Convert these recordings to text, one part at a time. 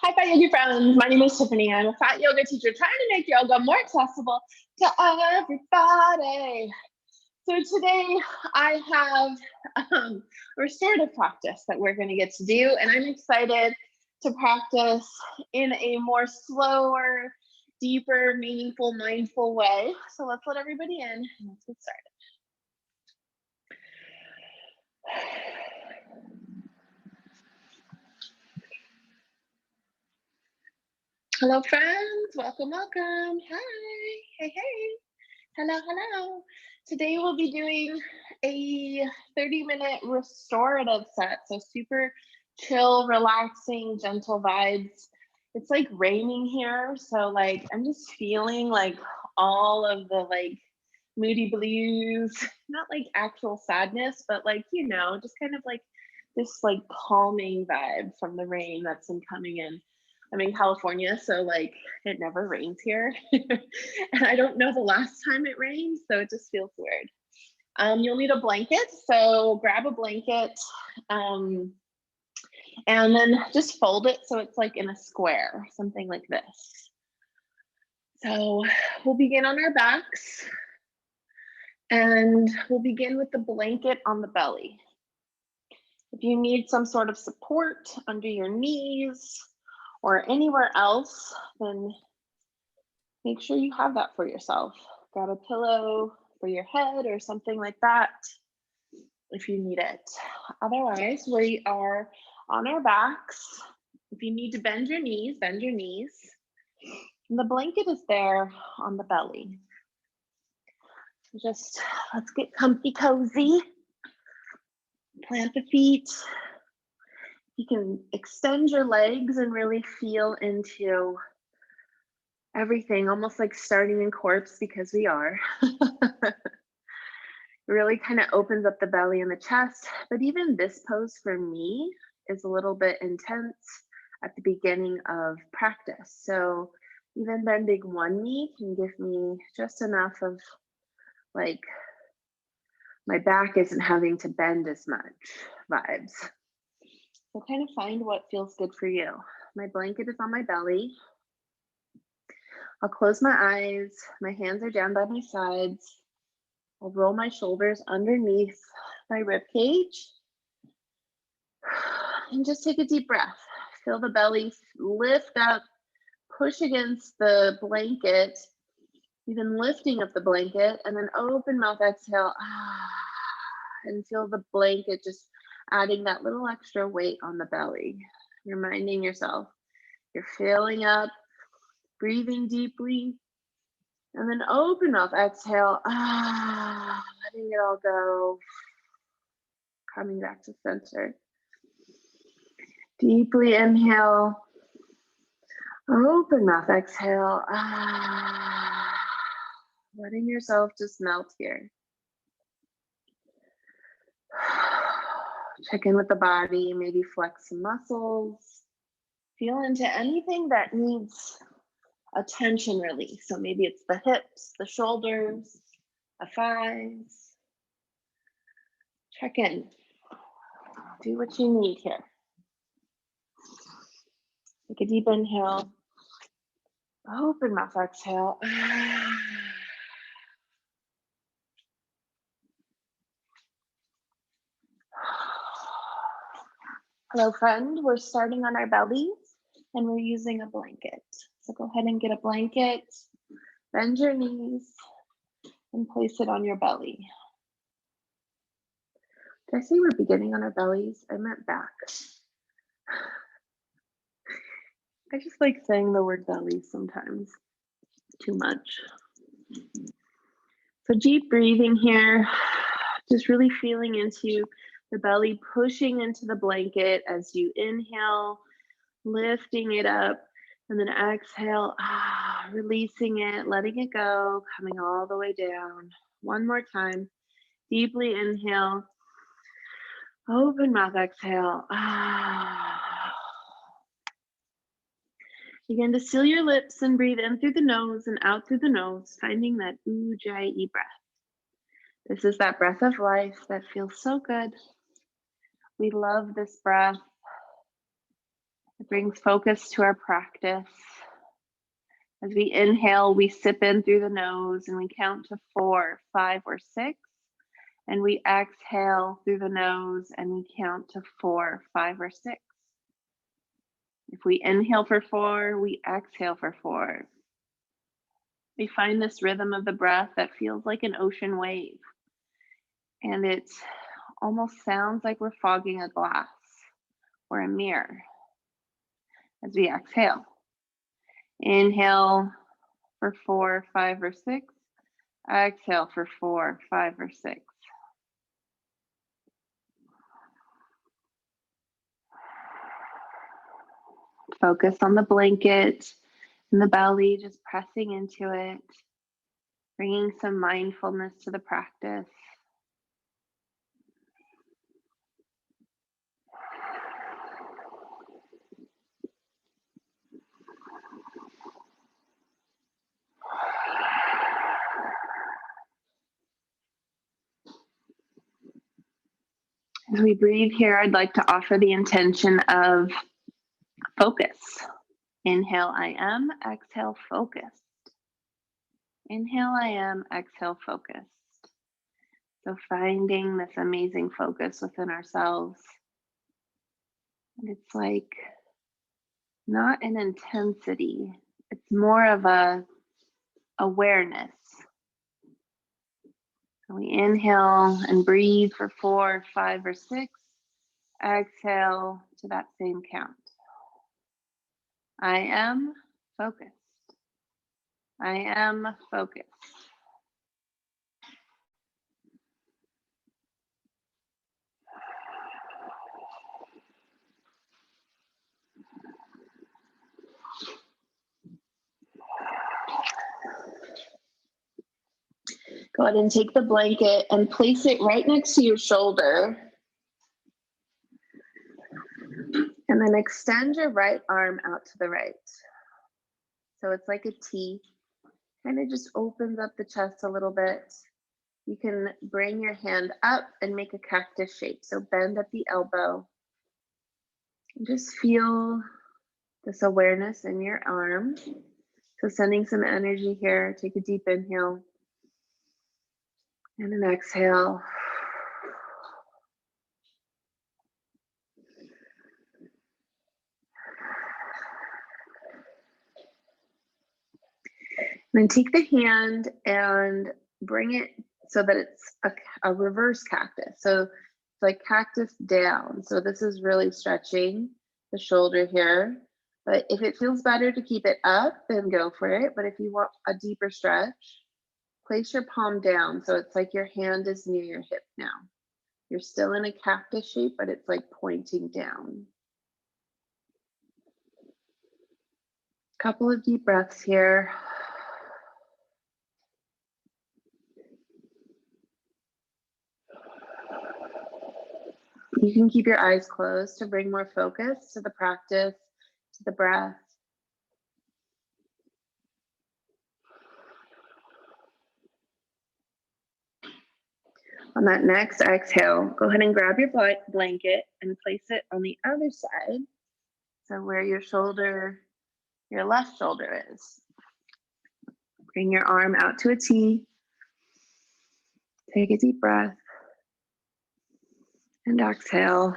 Hi, Fat Yogi friends. My name is Tiffany. I'm a fat yoga teacher trying to make yoga more accessible to everybody. So today I have a restorative practice that we're going to get to do, and I'm excited to practice in a more slower, deeper, meaningful, mindful way. So let's let everybody in and let's get started. Hello, friends. Welcome, welcome. Hi. Hey, hey. Hello, hello. Today we'll be doing a 30-minute restorative set. So super chill, relaxing, gentle vibes. It's like raining here. So like, I'm just feeling like all of the like moody blues, not like actual sadness, but like, you know, just kind of like this like calming vibe from the rain that's been coming in. I'm in California, so like it never rains here. And I don't know the last time it rained, so it just feels weird. You'll need a blanket, so grab a blanket and then just fold it so it's like in a square, something like this. So we'll begin on our backs and we'll begin with the blanket on the belly. If you need some sort of support under your knees, or anywhere else, then make sure you have that for yourself. Grab a pillow for your head or something like that if you need it. Otherwise, we are on our backs. If you need to bend your knees, bend your knees. And the blanket is there on the belly. So just let's get comfy, cozy. Plant the feet. You can extend your legs and really feel into everything, almost like starting in corpse, because we are. It really kind of opens up the belly and the chest. But even this pose for me is a little bit intense at the beginning of practice. So even bending one knee can give me just enough of like my back isn't having to bend as much vibes. So kind of find what feels good for you. My blanket is on my belly. I'll close my eyes. My hands are down by my sides. I'll roll my shoulders underneath my rib cage. And just take a deep breath. Feel the belly lift up, push against the blanket, even lifting up the blanket, and then open mouth, exhale, and feel the blanket just adding that little extra weight on the belly, reminding yourself you're filling up, breathing deeply, and then open mouth, exhale, letting it all go, coming back to center. Deeply inhale, open mouth, exhale, letting yourself just melt here. Check in with the body, maybe flex some muscles. Feel into anything that needs a tension release. So maybe it's the hips, the shoulders, the thighs. Check in. Do what you need here. Take a deep inhale. Open mouth, exhale. Hello, friend. We're starting on our bellies and we're using a blanket. So go ahead and get a blanket, bend your knees, and place it on your belly. Did I say we're beginning on our bellies? I meant back. I just like saying the word belly sometimes too much. So deep breathing here, just really feeling into the belly, pushing into the blanket as you inhale, lifting it up, and then exhale, releasing it, letting it go, coming all the way down. One more time, deeply inhale, open mouth, exhale. Begin to seal your lips and breathe in through the nose and out through the nose, finding that ujjayi breath. This is that breath of life that feels so good. We love this breath. It brings focus to our practice. As we inhale, we sip in through the nose and we count to 4, 5, or 6. And we exhale through the nose and we count to 4, 5, or 6. If we inhale for 4, we exhale for 4. We find this rhythm of the breath that feels like an ocean wave. And it almost sounds like we're fogging a glass or a mirror as we exhale. Inhale for 4, 5, or 6. Exhale for 4, 5, or 6. Focus on the blanket and the belly, just pressing into it, bringing some mindfulness to the practice. As we breathe here, I'd like to offer the intention of focus. Inhale, I am. Exhale, focused. Inhale, I am. Exhale, focused. So finding this amazing focus within ourselves. And it's like not an intensity. It's more of a awareness. So we inhale and breathe for 4, 5, or 6. Exhale to that same count. I am focused. I am focused. Go ahead and take the blanket and place it right next to your shoulder. And then extend your right arm out to the right. So it's like a T. Kind of just opens up the chest a little bit. You can bring your hand up and make a cactus shape. So bend at the elbow. And just feel this awareness in your arm. So sending some energy here. Take a deep inhale. And an exhale. Then take the hand and bring it so that it's a reverse cactus. So it's like cactus down. So this is really stretching the shoulder here. But if it feels better to keep it up, then go for it. But if you want a deeper stretch, place your palm down. So it's like your hand is near your hip now. You're still in a cactus shape, but it's like pointing down. Couple of deep breaths here. You can keep your eyes closed to bring more focus to the practice, to the breath. On that next exhale, go ahead and grab your blanket and place it on the other side. So where your shoulder, your left shoulder is. Bring your arm out to a T. Take a deep breath. And exhale.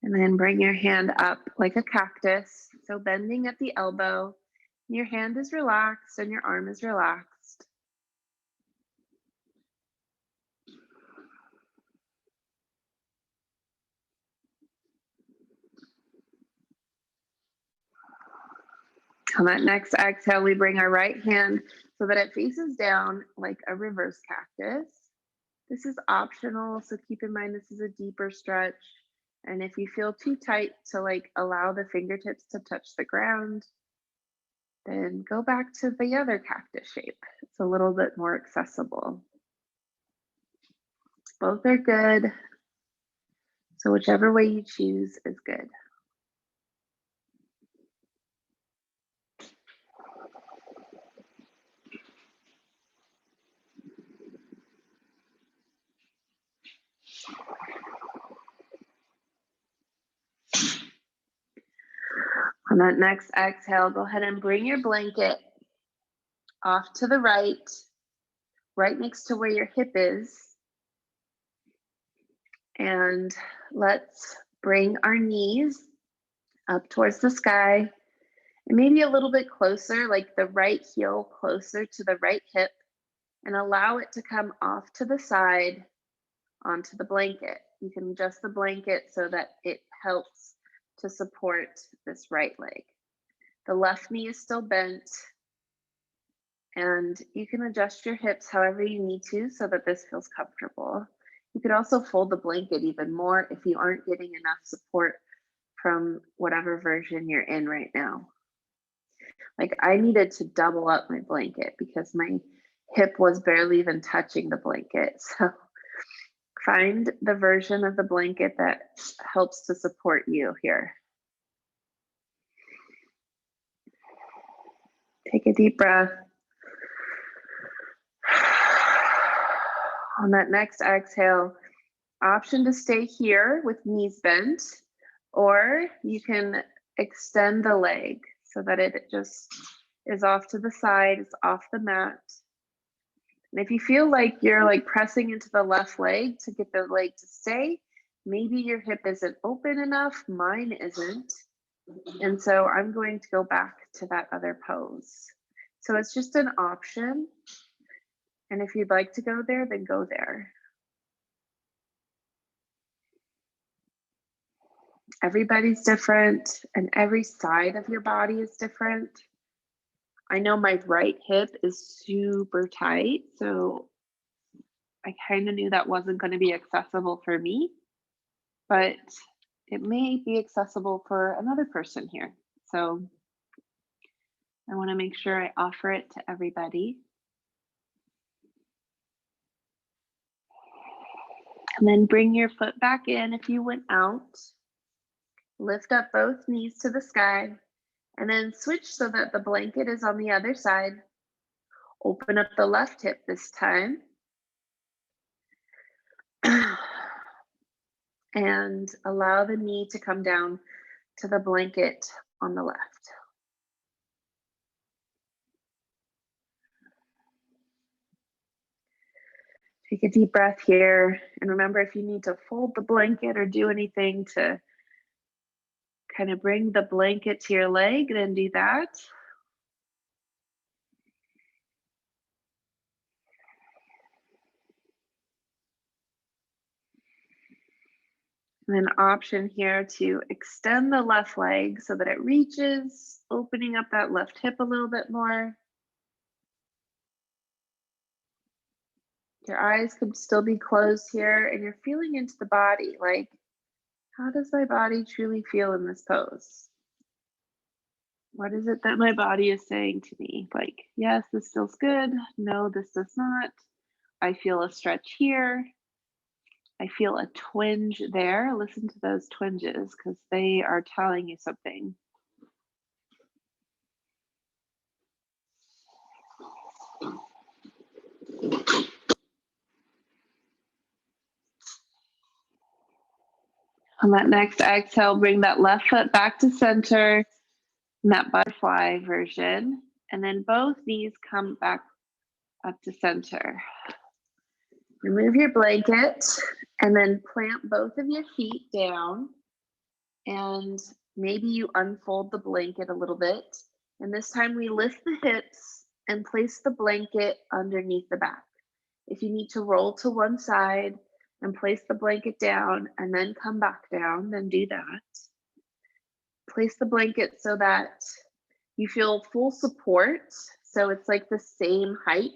And then bring your hand up like a cactus. So bending at the elbow. Your hand is relaxed and your arm is relaxed. On that next exhale, we bring our right hand so that it faces down like a reverse cactus. This is optional, so keep in mind this is a deeper stretch. And if you feel too tight to like allow the fingertips to touch the ground, then go back to the other cactus shape. It's a little bit more accessible. Both are good. So whichever way you choose is good. On that next exhale, go ahead and bring your blanket off to the right next to where your hip is. And let's bring our knees up towards the sky and maybe a little bit closer, like the right heel closer to the right hip, and allow it to come off to the side onto the blanket. You can adjust the blanket so that it helps to support this right leg. The left knee is still bent, and you can adjust your hips however you need to so that this feels comfortable. You could also fold the blanket even more if you aren't getting enough support from whatever version you're in right now. Like I needed to double up my blanket because my hip was barely even touching the blanket. So find the version of the blanket that helps to support you here. Take a deep breath. On that next exhale, option to stay here with knees bent, or you can extend the leg so that it just is off to the side, it's off the mat. And if you feel like you're like pressing into the left leg to get the leg to stay, maybe your hip isn't open enough, mine isn't. And so I'm going to go back to that other pose. So it's just an option. And if you'd like to go there, then go there. Everybody's different, and every side of your body is different. I know my right hip is super tight, so I kind of knew that wasn't going to be accessible for me, but it may be accessible for another person here. So I want to make sure I offer it to everybody. And then bring your foot back in if you went out. Lift up both knees to the sky, and then switch so that the blanket is on the other side. Open up the left hip this time. And allow the knee to come down to the blanket on the left. Take a deep breath here. And remember, if you need to fold the blanket or do anything to kind of bring the blanket to your leg, then do that. And then option here to extend the left leg so that it reaches, opening up that left hip a little bit more. Your eyes could still be closed here, and you're feeling into the body, like, how does my body truly feel in this pose? What is it that my body is saying to me? Like, yes, this feels good. No, this does not. I feel a stretch here. I feel a twinge there. Listen to those twinges because they are telling you something. On that next exhale, bring that left foot back to center in that butterfly version. And then both knees come back up to center. Remove your blanket and then plant both of your feet down. And maybe you unfold the blanket a little bit. And this time we lift the hips and place the blanket underneath the back. If you need to roll to one side and place the blanket down and then come back down, then do that. Place the blanket so that you feel full support. So it's like the same height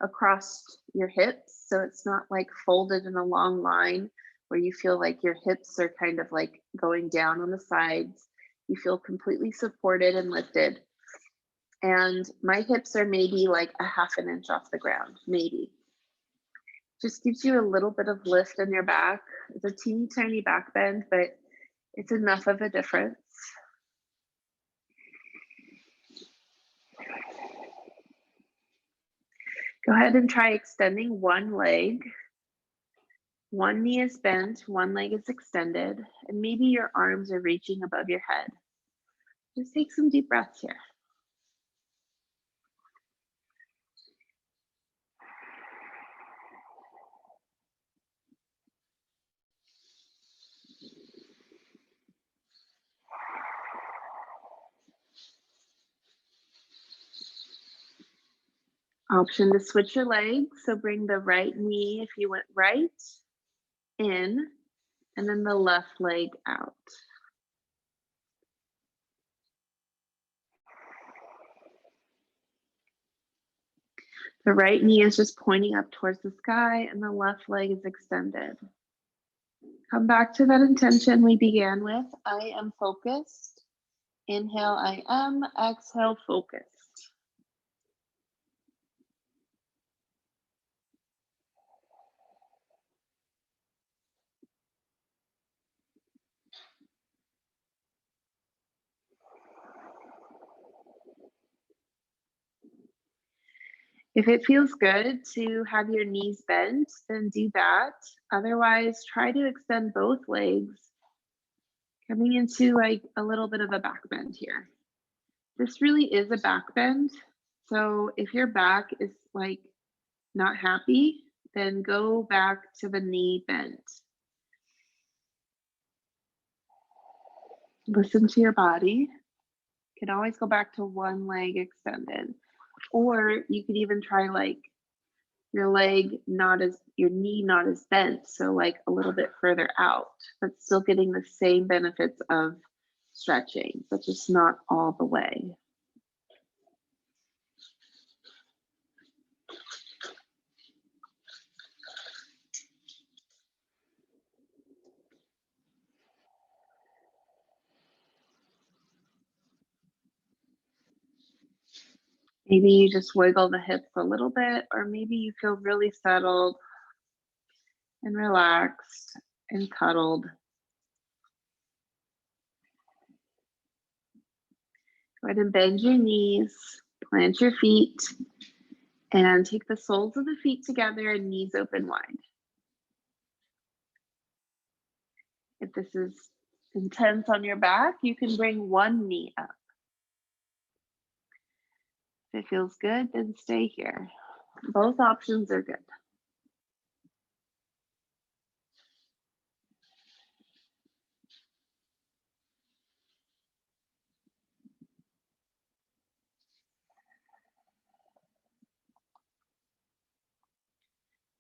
across your hips. So it's not like folded in a long line where you feel like your hips are kind of like going down on the sides. You feel completely supported and lifted. And my hips are maybe like a half an inch off the ground, maybe. Just gives you a little bit of lift in your back. It's a teeny tiny back bend, but it's enough of a difference. Go ahead and try extending one leg. One knee is bent, one leg is extended, and maybe your arms are reaching above your head. Just take some deep breaths here. Option to switch your legs. So bring the right knee, if you went right, in, and then the left leg out. The right knee is just pointing up towards the sky and the left leg is extended. Come back to that intention we began with. I am focused. Inhale, I am. Exhale, focused. If it feels good to have your knees bent, then do that. Otherwise, try to extend both legs, coming into like a little bit of a back bend here. This really is a back bend. So if your back is like not happy, then go back to the knee bent. Listen to your body. You can always go back to one leg extended. Or you could even try like your knee not as bent, so like a little bit further out, but still getting the same benefits of stretching, but just not all the way. Maybe you just wiggle the hips a little bit, or maybe you feel really settled and relaxed and cuddled. Go ahead and bend your knees, plant your feet, and take the soles of the feet together and knees open wide. If this is intense on your back, you can bring one knee up. If it feels good, then stay here. Both options are good.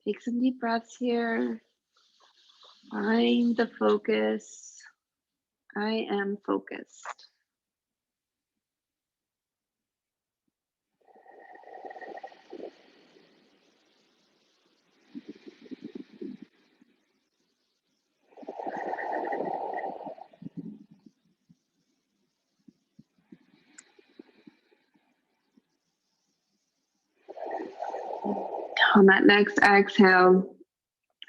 Take some deep breaths here. Find the focus. I am focused. On that next exhale,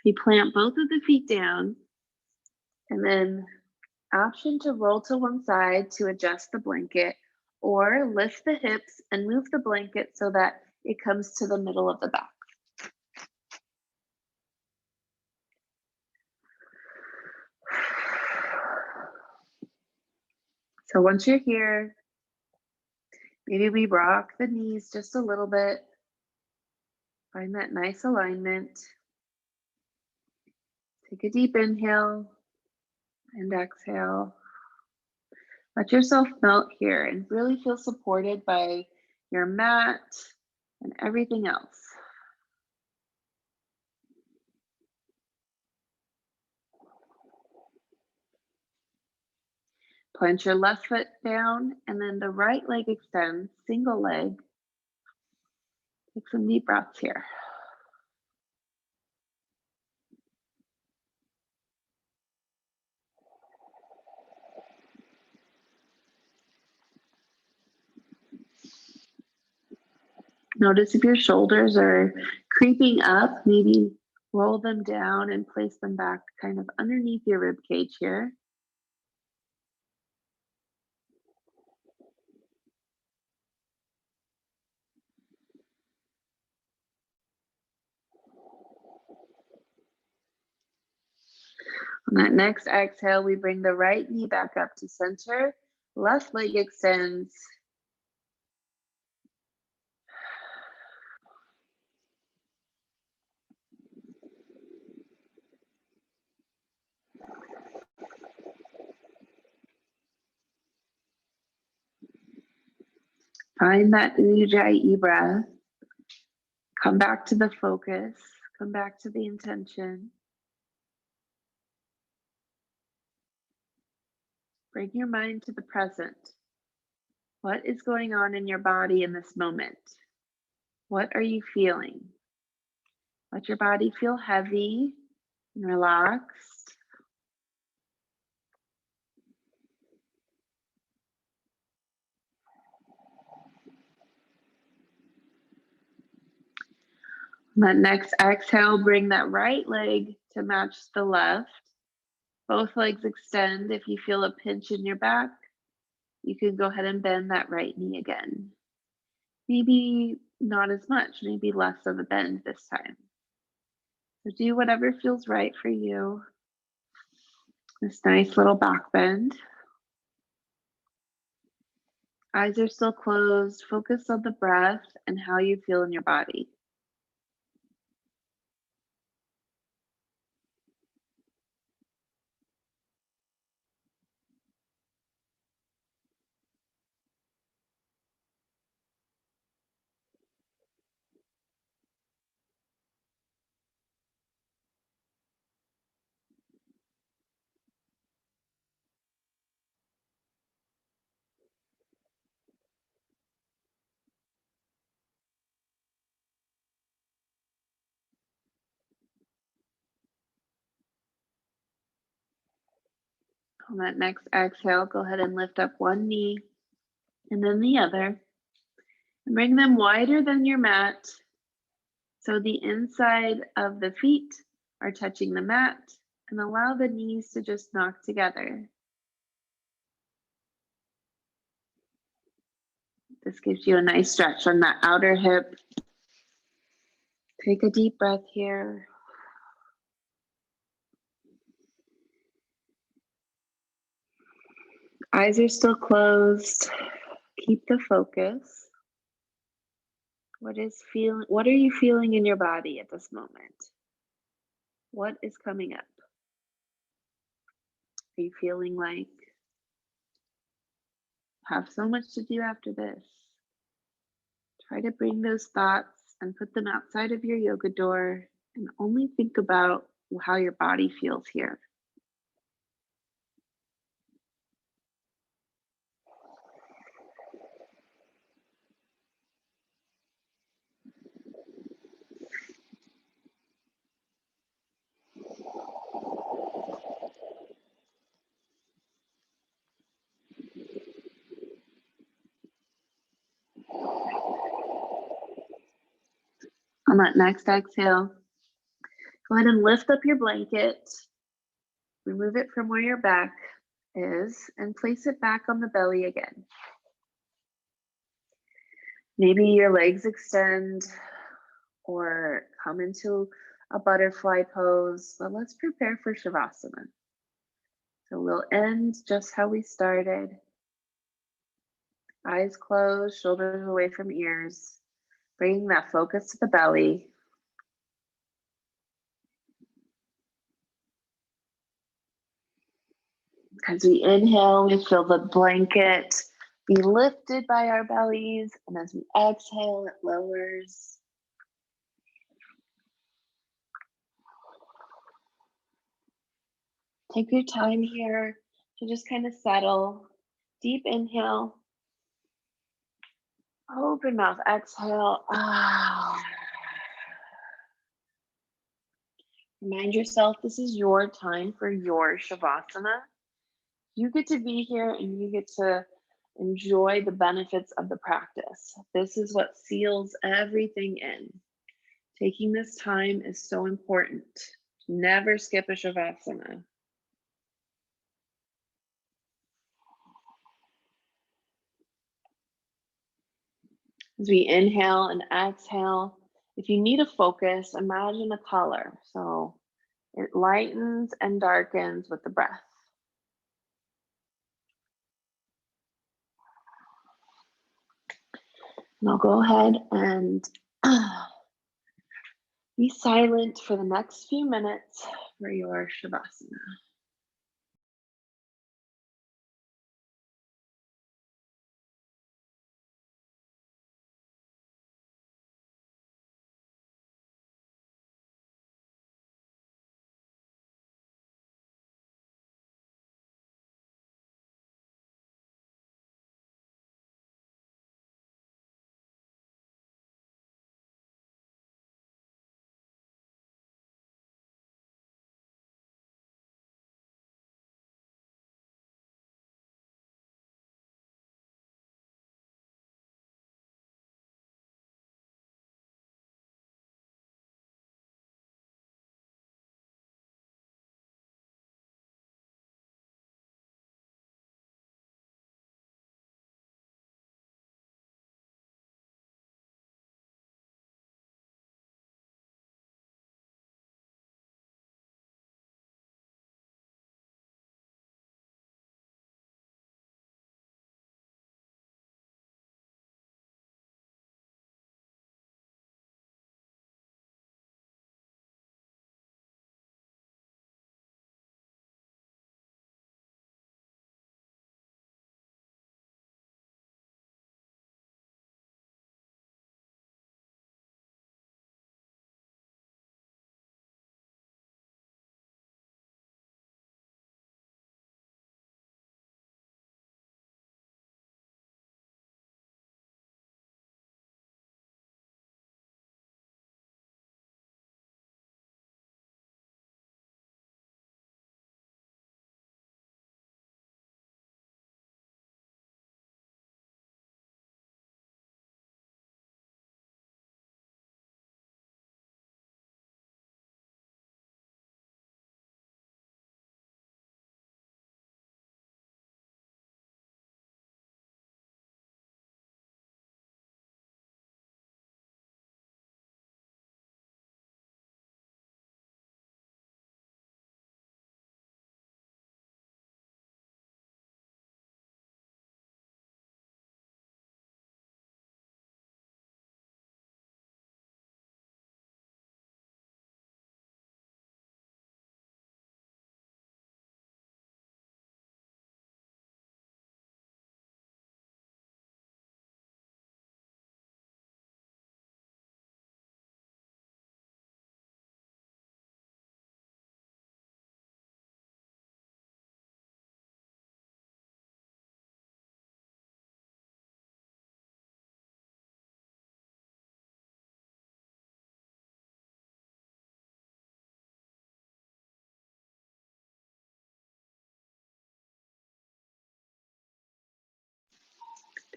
you plant both of the feet down, and then option to roll to one side to adjust the blanket, or lift the hips and move the blanket so that it comes to the middle of the back. So once you're here, maybe we rock the knees just a little bit. Find that nice alignment. Take a deep inhale and exhale. Let yourself melt here and really feel supported by your mat and everything else. Plant your left foot down and then the right leg extends, single leg. Take some deep breaths here. Notice if your shoulders are creeping up, maybe roll them down and place them back kind of underneath your rib cage here. On that next exhale, we bring the right knee back up to center, Left leg extends. Find that Ujjayi breath. Come back to the focus. Come back to the intention. Bring your mind to the present. What is going on in your body in this moment? What are you feeling? Let your body feel heavy and relaxed. On that next exhale, bring that right leg to match the left. Both legs extend. If you feel a pinch in your back, you can go ahead and bend that right knee again. Maybe not as much, maybe less of a bend this time. So do whatever feels right for you. This nice little back bend. Eyes are still closed. Focus on the breath and how you feel in your body. On that next exhale, go ahead and lift up one knee and then the other. And bring them wider than your mat so the inside of the feet are touching the mat, and allow the knees to just knock together. This gives you a nice stretch on that outer hip. Take a deep breath here. Eyes are still closed. Keep the focus. What are you feeling in your body at this moment? What is coming up? Are you feeling like have so much to do after this? Try to bring those thoughts and put them outside of your yoga door and only think about how your body feels here. On that next exhale, go ahead and lift up your blanket, remove it from where your back is, and place it back on the belly again. Maybe your legs extend or come into a butterfly pose, but let's prepare for Shavasana. So we'll end just how we started. Eyes closed, shoulders away from ears. Bringing that focus to the belly. As we inhale, we feel the blanket be lifted by our bellies. And as we exhale, it lowers. Take your time here to just kind of settle. Deep inhale. Open mouth, exhale. Remind yourself this is your time for your Shavasana. You get to be here and you get to enjoy the benefits of the practice. This is what seals everything in. Taking this time is so important. Never skip a Shavasana. As we inhale and exhale, if you need a focus, imagine a color. So it lightens and darkens with the breath. And I'll go ahead and be silent for the next few minutes for your Shavasana.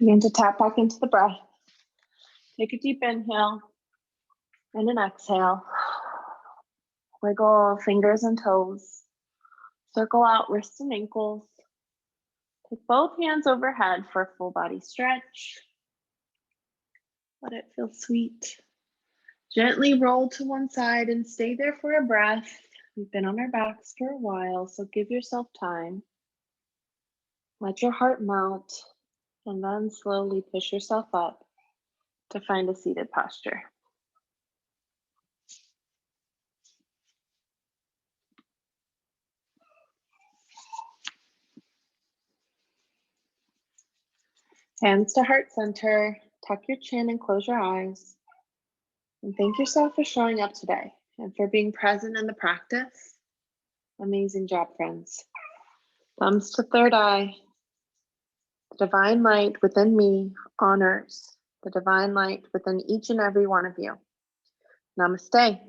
Begin to tap back into the breath. Take a deep inhale and an exhale. Wiggle fingers and toes. Circle out wrists and ankles. Take both hands overhead for a full body stretch. Let it feel sweet. Gently roll to one side and stay there for a breath. We've been on our backs for a while, so give yourself time. Let your heart melt, and then slowly push yourself up to find a seated posture. Hands to heart center, tuck your chin and close your eyes. And thank yourself for showing up today and for being present in the practice. Amazing job, friends. Thumbs to third eye. The divine light within me honors the divine light within each and every one of you. Namaste.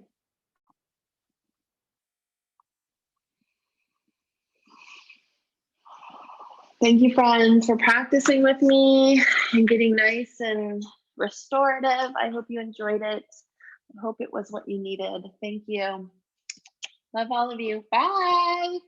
Thank you, friends, for practicing with me and getting nice and restorative. I hope you enjoyed it. I hope it was what you needed. Thank you. Love all of you. Bye.